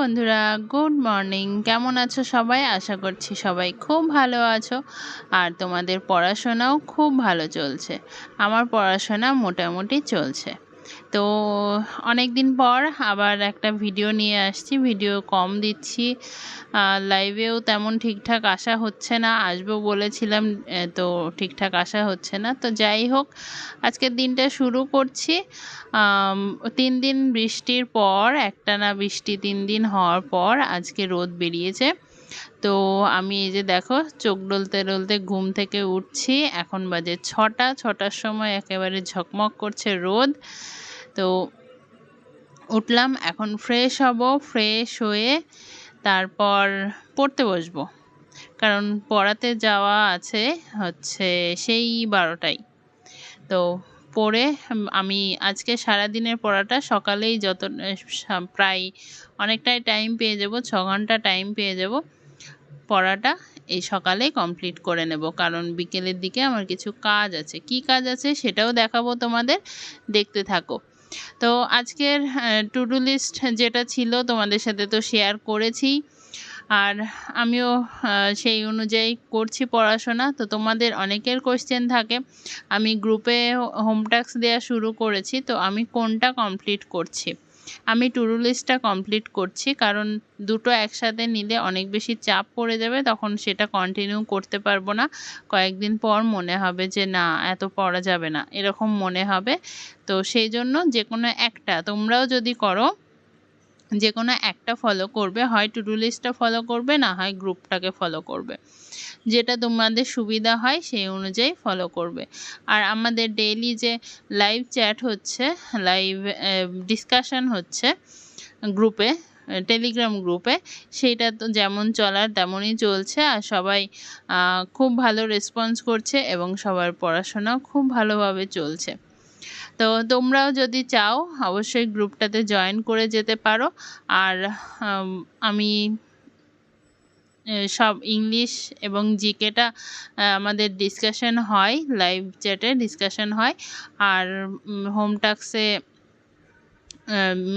বন্ধুরা, good morning. কেমন আছো সবাই? আশা করছি সবাই খুব ভালো আছো আর তোমাদের পড়াশোনাও খুব ভালো চলছে। আমার পড়াশোনা মোটামুটি চলছে। তো অনেক দিন পর আবার একটা ভিডিও নিয়ে আসছি। ভিডিও কম দিচ্ছি, লাইভেও তেমন ঠিকঠাক আসা হচ্ছে না। আসবো বলেছিলাম, তো ঠিকঠাক আসা হচ্ছে না। তো যাই হোক, আজকের দিনটা শুরু করছি। 3 দিন বৃষ্টির পর, একটানা বৃষ্টি 3 দিন হওয়ার পর আজকে রোদ বেরিয়েছে। তো আমি এই যে দেখো, চোখ ডলতে ডলতে ঘুম থেকে উঠছি। এখন বাজে 6টা। 6টার সময় একেবারে ঝকমক করছে রোদ। তো উঠলাম, এখন ফ্রেশ হব। ফ্রেশ হয়ে তারপর পড়তে বসবো, কারণ পড়াতে যাওয়া আছে হচ্ছে সেই 12টায়। তো পড়ে আমি আজকে সারাদিনের পড়াটা সকালেই প্রায় অনেকটাই টাইম পেয়ে যাব, 6 ঘন্টা টাইম পেয়ে যাব। পড়াটা এই সকালেই কমপ্লিট করে নেব, কারণ বিকেলের দিকে আমার কিছু কাজ আছে। কি কাজ আছে সেটাও দেখাবো তোমাদের, দেখতে থাকো। তো আজকের টু ডু লিস্ট যেটা ছিল তোমাদের সাথে তো শেয়ার করেছি, আর আমিও সেই অনুযায়ী করছি পড়াশোনা। তো তোমাদের অনেকের কোশ্চেন থাকে, আমি গ্রুপে হোম টাস্ক দেওয়া শুরু করেছি, তো আমি কোনটা কমপ্লিট করছি? আমি টু ডু লিস্টটা কমপ্লিট করছি, কারণ দুটো একসাথে নিলে অনেক বেশি চাপ পড়ে যাবে, তখন সেটা কন্টিনিউ করতে পারবো না। কয়েকদিন পর মনে হবে যে না, এত পড়া যাবে না, এরকম মনে হবে। তো সেই জন্য যে কোনো একটা, তোমরাও যদি করো, যে কোনো একটা ফলো করবে, হয় টু ডু লিস্টটা ফলো করবে, না হয় গ্রুপটাকে ফলো করবে। যেটা তোমাদের সুবিধা হয় সেই অনুযায়ী ফলো করবে। আর আমাদের ডেইলি যে লাইভ চ্যাট হচ্ছে, লাইভ ডিসকাশন হচ্ছে গ্রুপে, টেলিগ্রাম গ্রুপে, সেইটা তো যেমন চলার তেমনই চলছে। আর সবাই খুব ভালো রেসপন্স করছে এবং সবার পড়াশোনাও খুব ভালোভাবে চলছে। তো তোমরাও যদি চাও অবশ্যই গ্রুপটাতে জয়েন করে যেতে পারো। আর আমি সব ইংলিশ এবং জিকেটা আমাদের ডিসকাশন হয়, লাইভ চ্যাটে ডিসকাশন হয়। আর হোম টাস্কে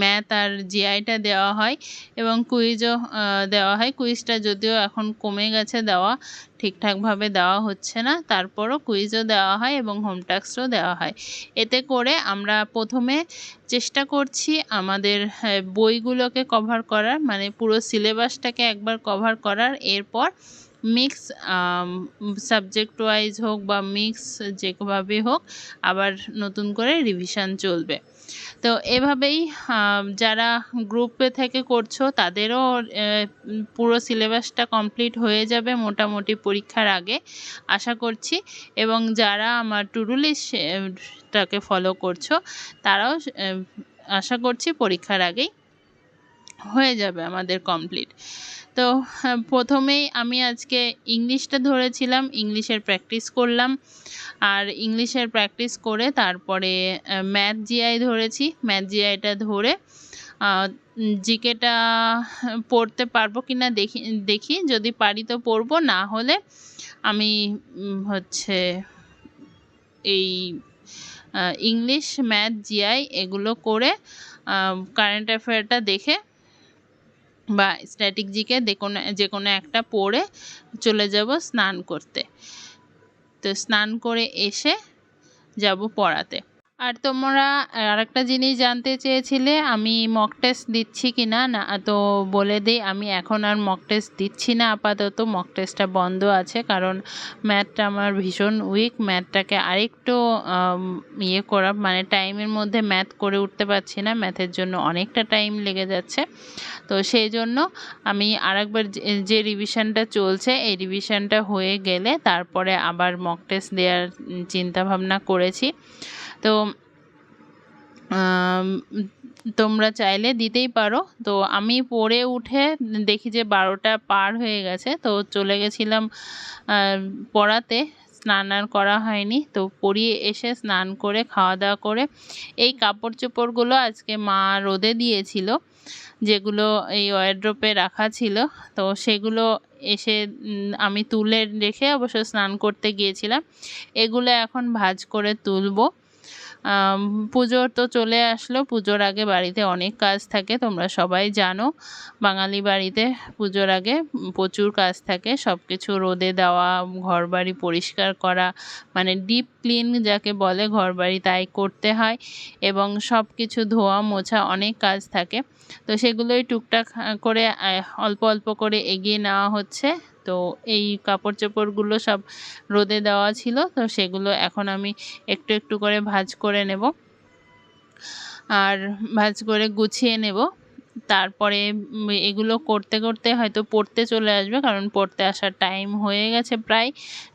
ম্যাথ আর জিআইটা দেওয়া হয় এবং কুইজও দেওয়া হয়। কুইজটা যদিও এখন কমে গেছে দেওয়া, ঠিকঠাকভাবে দেওয়া হচ্ছে না, তারপরও কুইজও দেওয়া হয় এবং হোম টাস্কও দেওয়া হয়। এতে করে আমরা প্রথমে চেষ্টা করছি আমাদের বইগুলোকে কভার করার, মানে পুরো সিলেবাসটাকে একবার কভার করার। এরপর মিক্স সাবজেক্ট ওয়াইজ হোক বা মিক্স যেভাবে হোক, আবার নতুন করে রিভিশন চলবে। তো এভাবেই যারা গ্রুপে থেকে করছো তাদেরও পুরো সিলেবাসটা কমপ্লিট হয়ে যাবে মোটামুটি পরীক্ষার আগে, আশা করছি। এবং যারা আমার টু ডু লিস্টটাকে ফলো করছো তারাও আশা করছি পরীক্ষার আগেই হয়ে যাবে আমাদের কমপ্লিট। তো প্রথমেই আমি আজকে ইংলিশটা ধরেছিলাম, ইংলিশের প্র্যাকটিস করলাম। আর ইংলিশের প্র্যাকটিস করে তারপরে ম্যাথ জিআই ধরেছি। ম্যাথ জিআইটা ধরে জিকেটা পড়তে পারবো কি না দেখি, যদি পারি তো পড়বো, না হলে আমি হচ্ছে এই ইংলিশ, ম্যাথ, জিআই এগুলো করে কারেন্ট অ্যাফেয়ারটা দেখে বা স্ট্যাটিক জিকে যে কোনো একটা পড়ে চলে যাব স্নান করতে। তো স্নান করে এসে যাব পড়াতে। আর তোমরা আরেকটা জিনিস জানতে চেয়েছিলে, আমি মক টেস্ট দিচ্ছি কি না। না, তো বলে দিই, আমি এখন আর মক টেস্ট দিচ্ছি না আপাতত। মক টেস্টটা বন্ধ আছে, কারণ ম্যাথটা আমার ভীষণ উইক। ম্যাথটাকে আরেকটু করা, মানে টাইমের মধ্যে ম্যাথ করে উঠতে পারছি না, ম্যাথের জন্য অনেকটা টাইম লেগে যাচ্ছে। তো সেই জন্য আমি আরেকবার যে রিভিশনটা চলছে, এই রিভিশনটা হয়ে গেলে তারপরে আবার মক টেস্ট দেওয়ার চিন্তাভাবনা করেছি। তো তোমরা চাইলে দিতেই পারো। তো আমি পড়ে উঠে দেখি যে 12টা পার হয়ে গেছে, তো চলে গেছিলাম পড়াতে। স্নান আর করা হয়নি, তো পড়িয়ে এসে স্নান করে খাওয়া দাওয়া করে এই কাপড় চোপড়গুলো আজকে মা রোদে দিয়েছিল, যেগুলো এই ওয়ারড্রপে রাখা ছিল। তো সেগুলো এসে আমি তুলে রেখে অবশ্য স্নান করতে গিয়েছিলাম। এগুলো এখন ভাঁজ করে তুলবো। পুজো তো চলে আসলো, পুজোর আগে বাড়িতে অনেক কাজ থাকে, তোমরা সবাই জানো বাঙালি বাড়িতে পুজোর আগে প্রচুর কাজ থাকে। সব কিছু রোদে দেওয়া, ঘর বাড়ি পরিষ্কার করা, মানে ডিপ ক্লিন যাকে বলে ঘর বাড়ি, তাই করতে হয় এবং সব কিছু ধোয়া মোছা অনেক কাজ থাকে। তো সেগুলোই টুকটাক করে অল্প অল্প করে এগিয়ে নেওয়া হচ্ছে। তো এই কাপড় চোপড়গুলো সব রোদে দেওয়া ছিল, তো সেগুলো এখন আমি একটু একটু করে ভাঁজ করে নেব আর ভাঁজ করে গুছিয়ে নেব। তারপরে এগুলো করতে করতে হয়তো পড়তে চলে আসবে, কারণ পড়তে আসার টাইম হয়ে গেছে, প্রায়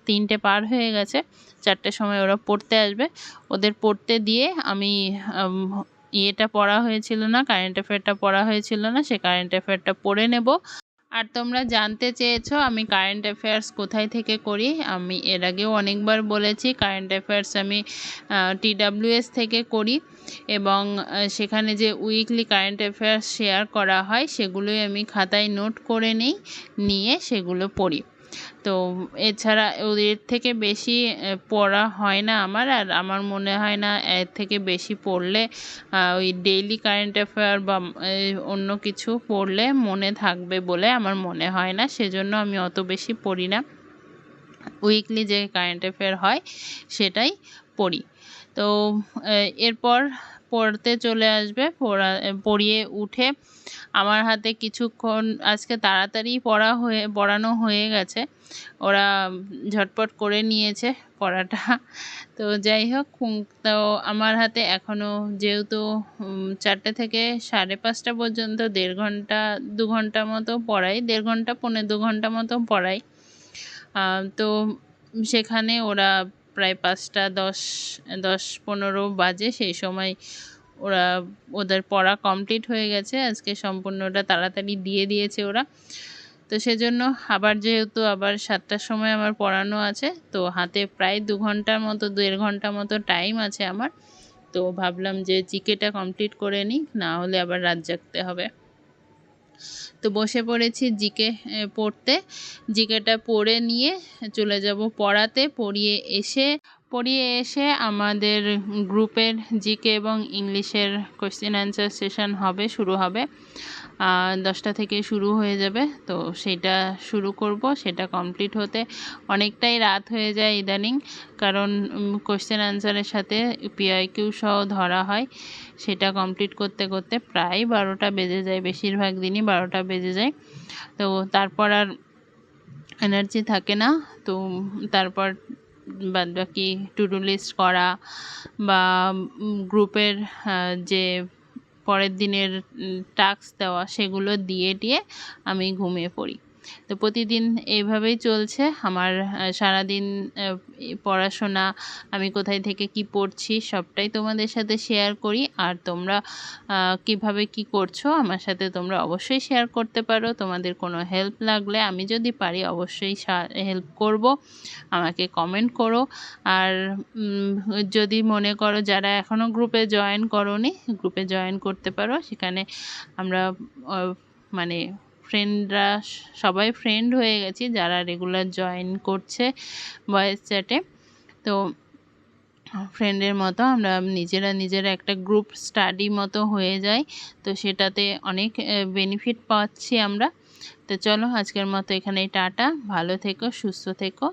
3টে পার হয়ে গেছে। 4টের সময় ওরা পড়তে আসবে। ওদের পড়তে দিয়ে আমি ইয়েটা পড়া হয়েছিল না, কারেন্ট অ্যাফেয়ারটা পড়া হয়েছিল না, সে কারেন্ট অ্যাফেয়ারটা পড়ে নেব। আর তোমরা জানতে চেয়েছো আমি কারেন্ট অ্যাফেয়ার্স কোথায় থেকে করি। আমি এর আগেও অনেকবার বলেছি, কারেন্ট অ্যাফেয়ার্স আমি TWS থেকে করি এবং সেখানে যে উইকলি কারেন্ট অ্যাফেয়ার্স শেয়ার করা হয় সেগুলোই আমি খাতায় নোট করে নিয়ে সেগুলো পড়ি। তো এছাড়া এর থেকে বেশি পড়া হয় না আমার, আর আমার মনে হয় না এর থেকে বেশি পড়লে ওই ডেইলি কারেন্ট অ্যাফেয়ার বা অন্য কিছু পড়লে মনে থাকবে বলে আমার মনে হয় না, সেজন্য আমি অত বেশি পড়ি না। উইকলি যে কারেন্ট অ্যাফেয়ার হয় সেটাই পড়ি। তো এরপর পড়তে চলে আসবে, পড়িয়ে উঠে আমার হাতে কিছুক্ষণ, আজকে তাড়াতাড়ি পড়ানো হয়ে গেছে, ওরা ঝটপট করে নিয়েছে পড়াটা। তো যাই হোক, তো আমার হাতে এখনও যেহেতু 4টে থেকে 5:30 পর্যন্ত 1.5 ঘন্টা 2 ঘন্টা মতো পড়াই, 1.5 ঘন্টা 1.25 ঘন্টা মতো পড়াই। তো সেখানে ওরা প্রায় 5টা 10-15 বাজে, সেই সময় ওদের পড়া কমপ্লিট হয়ে গেছে। আজকে সম্পূর্ণটা তাড়াতাড়ি দিয়ে দিয়েছে ওরা। তো সেজন্য যেহেতু আবার 7টার সময় আমার পড়ানো আছে, তো হাতে প্রায় 2 ঘন্টার মতো 1.5 ঘন্টা মতো টাইম আছে আমার। তো ভাবলাম যে জিকেটা কমপ্লিট করে নিই, না হলে আবার রাত জাগতে হবে। তো বসে পড়েছি জিকে পড়তে। জিকেটা পড়ে নিয়ে চলে যাব পড়াতে। পড়িয়ে এসে আমাদের গ্রুপের জিকে এবং ইংলিশের কোয়েশ্চেন অ্যান্সার সেশন শুরু হবে। 10টা থেকে শুরু হয়ে যাবে, তো সেটা শুরু করব। সেটা কমপ্লিট হতে অনেকটাই রাত হয়ে যায় ইদানিং, কারণ কোয়েশ্চেন অ্যান্সারের সাথে PIQ সহ ধরা হয়। সেটা কমপ্লিট করতে করতে প্রায় 12টা বেজে যায়, বেশিরভাগ দিনই 12টা বেজে যায়। তো তারপর আর এনার্জি থাকে না। তো তারপর বাদবাকি টু ডু লিস্ট করা বা গ্রুপের যে পরের দিনের টাস্ক দেওয়া সেগুলো দিয়ে আমি ঘুমিয়ে পড়ি। তো প্রতিদিন এইভাবেই চলছে আমার সারাদিন পড়াশোনা। আমি কোথায় থেকে কি পড়ছি সবটাই তোমাদের সাথে শেয়ার করি। আর তোমরা কিভাবে কি করছো আমার সাথে তোমরা অবশ্যই শেয়ার করতে পারো। তোমাদের কোনো হেল্প লাগলে আমি যদি পারি অবশ্যই হেল্প করব, আমাকে কমেন্ট করো। আর যদি মনে করো যারা এখনও গ্রুপে জয়েন করোনি, গ্রুপে জয়েন করতে পারো। সেখানে আমরা মানে ফ্রেন্ডরা সবাই ফ্রেন্ড হয়ে গেছি, যারা রেগুলার জয়েন করছে ভয়েস চ্যাটে। তো ফ্রেন্ডের মতো আমরা নিজেরা একটা গ্রুপ স্টাডি মতো হয়ে যায়। তো সেটাতে অনেক বেনিফিট পাচ্ছি আমরা। তো চলো আজকের মতো এখানেই টাটা, ভালো থেকো, সুস্থ থেকো।